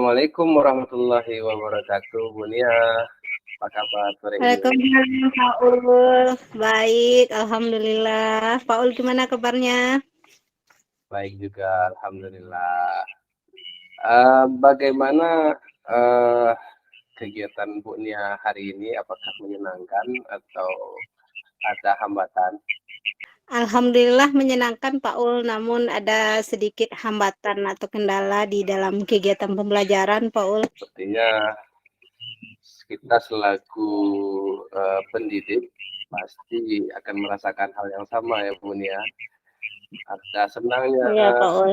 Assalamualaikum warahmatullahi wabarakatuh, Bu Nia. Apa kabar sore ini? Waalaikumsalam Pak Ul. Baik, alhamdulillah. Pak Ul gimana kabarnya? Baik juga, alhamdulillah. Bagaimana kegiatan Bu Nia hari ini? Apakah menyenangkan atau ada hambatan? Alhamdulillah menyenangkan Pak Ul, namun ada sedikit hambatan atau kendala di dalam kegiatan pembelajaran Pak Ul. Sepertinya kita selaku pendidik pasti akan merasakan hal yang sama ya Bu Nia. Ada senangnya, Iya Pak Ul.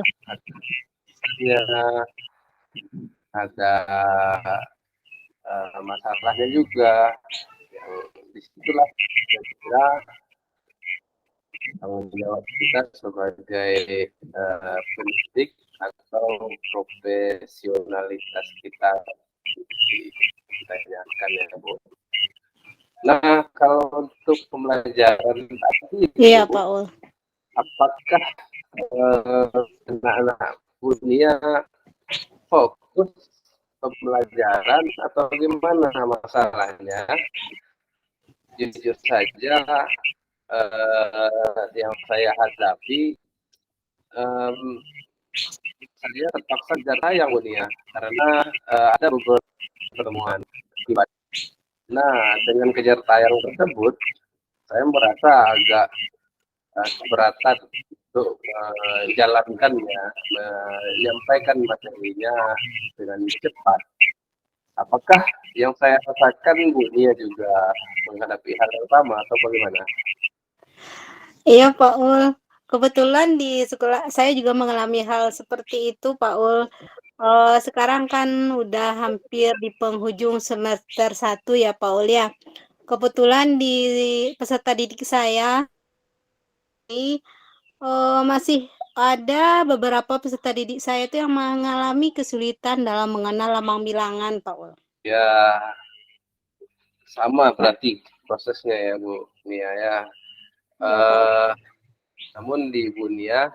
ada masalahnya juga. Yang disitulah kira-kira tanggung jawab kita sebagai pendidik atau profesionalitas kita ditanyakan ya Bu. Nah, kalau untuk pembelajaran tadi Iya Bu, Pak Ul. apakah anak-anak dunia fokus pembelajaran atau gimana masalahnya? Jujur saja yang saya hadapi saya terpaksa jarang yang mulia karena ada beberapa pertemuan. Nah, dengan kejar tayang tersebut, saya merasa agak keberatan untuk menjalankannya, menyampaikan materinya dengan cepat. Apakah yang saya rasakan Bu Nia juga menghadapi hal yang sama atau bagaimana? Iya Pak Ul. Kebetulan di sekolah saya juga mengalami hal seperti itu Pak Ul. Sekarang kan udah hampir di penghujung semester 1 ya Pak Ul ya. Kebetulan di peserta didik saya ini masih ada beberapa peserta didik saya itu yang mengalami kesulitan dalam mengenal lambang bilangan, Pak Ul. Ya, sama berarti prosesnya ya Bu Nia ya. Iya, Pak Ul. Namun di Bu Nia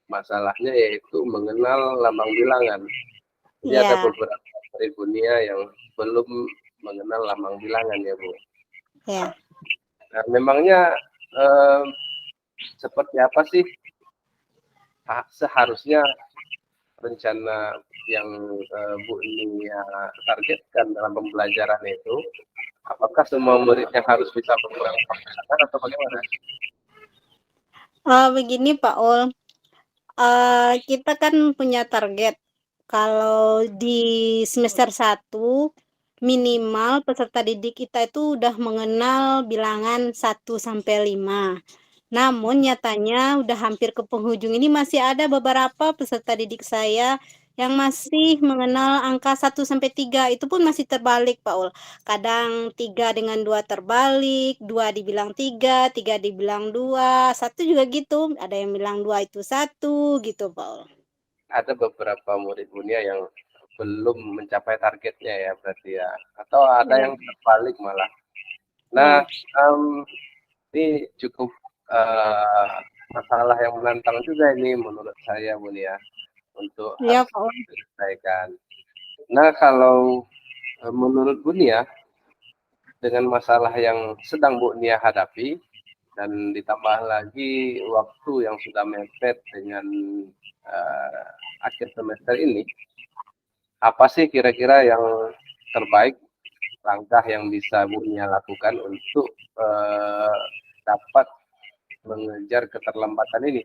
masalahnya yaitu mengenal lambang bilangan. Jadi ada Iya, beberapa dari Bu Nia yang belum mengenal lambang bilangan ya Bu. iya. Nah, memangnya eh, seperti apa sih seharusnya rencana yang Bu Nia targetkan dalam pembelajaran itu? Apakah semua muridnya harus bisa mengenal lambang bilangan atau bagaimana? Begini Pak Ul, kita kan punya target kalau di semester 1 minimal peserta didik kita itu udah mengenal bilangan 1 sampai 5. Namun nyatanya udah hampir ke penghujung ini masih ada beberapa peserta didik saya yang masih mengenal angka 1 sampai 3. Itu pun masih terbalik, Pak Ul. Kadang 3 dengan 2 terbalik, 2 dibilang 3, 3 dibilang 2, 1 juga gitu. Ada yang bilang 2 itu 1 gitu, Pak Ul. Ada beberapa murid Bu Nia yang belum mencapai targetnya ya berarti ya, atau ada Ya, yang terbalik malah. Nah, ya. ini cukup uh, masalah yang menantang juga ini menurut saya Bu Nia untuk Iya, harus Pak Ul. diselesaikan. Nah, kalau menurut Bu Nia dengan masalah yang sedang Bu Nia hadapi dan ditambah lagi waktu yang sudah mepet dengan uh, akhir semester ini, apa sih kira-kira yang terbaik langkah yang bisa Bu Nia lakukan untuk dapat mengejar keterlambatan ini?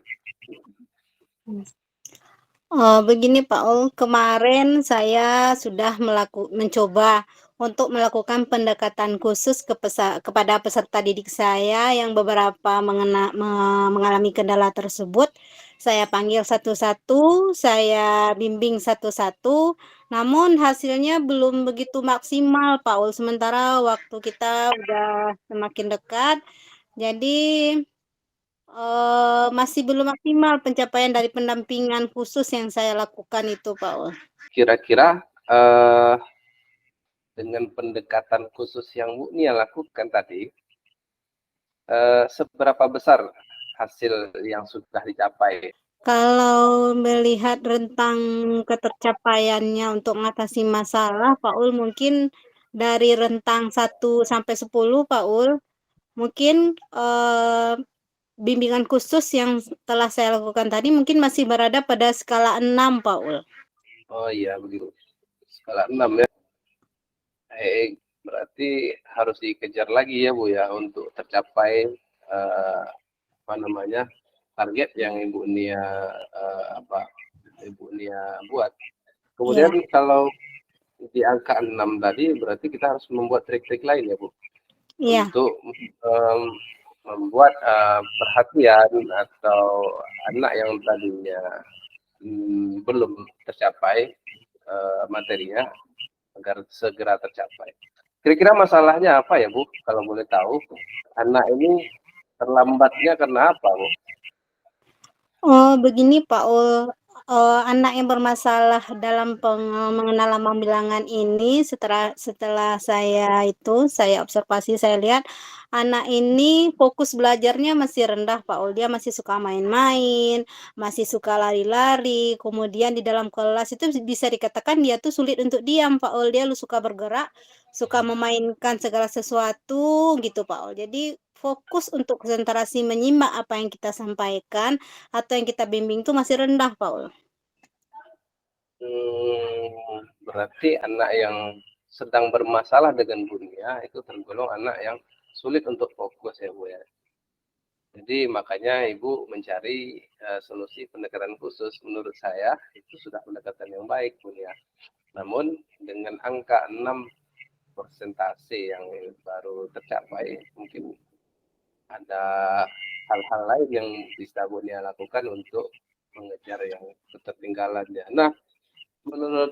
Begini Pak Ul, kemarin saya sudah mencoba untuk melakukan pendekatan khusus kepada peserta didik saya yang beberapa mengalami kendala tersebut. Saya panggil satu-satu, saya bimbing satu-satu, namun hasilnya belum begitu maksimal Pak Ul. Sementara waktu kita udah semakin dekat, jadi masih belum maksimal pencapaian dari pendampingan khusus yang saya lakukan itu, Pak Ul. Kira-kira dengan pendekatan khusus yang Bu Nia lakukan tadi, seberapa besar hasil yang sudah dicapai? Kalau melihat rentang ketercapaiannya untuk mengatasi masalah, Pak Ul, mungkin dari rentang 1 sampai 10, Pak Ul, mungkin bimbingan khusus yang telah saya lakukan tadi mungkin masih berada pada skala 6, Pak Ul. Oh iya begitu. Skala 6 ya. Berarti harus dikejar lagi ya Bu ya untuk tercapai apa namanya target yang Ibu Nia buat. Iya, Kemudian kalau di angka 6 tadi berarti kita harus membuat trik-trik lain ya Bu iya, untuk membuat perhatian atau anak yang tadinya belum tercapai materinya agar segera tercapai. Kira-kira masalahnya apa ya Bu? Kalau boleh tahu, anak ini terlambatnya karena apa Bu? oh begini Pak Ul, anak yang bermasalah dalam mengenal lambang bilangan ini setelah saya observasi, saya lihat anak ini fokus belajarnya masih rendah Pak Ul, dia masih suka main-main, masih suka lari-lari, kemudian di dalam kelas itu bisa dikatakan dia tuh sulit untuk diam Pak Ul, dia suka bergerak, suka memainkan segala sesuatu gitu Pak Ul. Jadi fokus untuk konsentrasi menyimak apa yang kita sampaikan atau yang kita bimbing itu masih rendah, Paul. Berarti anak yang sedang bermasalah dengan dunia itu tergolong anak yang sulit untuk fokus ya Bu ya. Jadi makanya Ibu mencari solusi pendekatan khusus. Menurut saya itu sudah pendekatan yang baik Bu ya. Namun dengan angka 6 persentase yang baru tercapai, mungkin ada hal-hal lain yang bisa Bu Nia lakukan untuk mengejar yang ketertinggalannya. Nah, menurut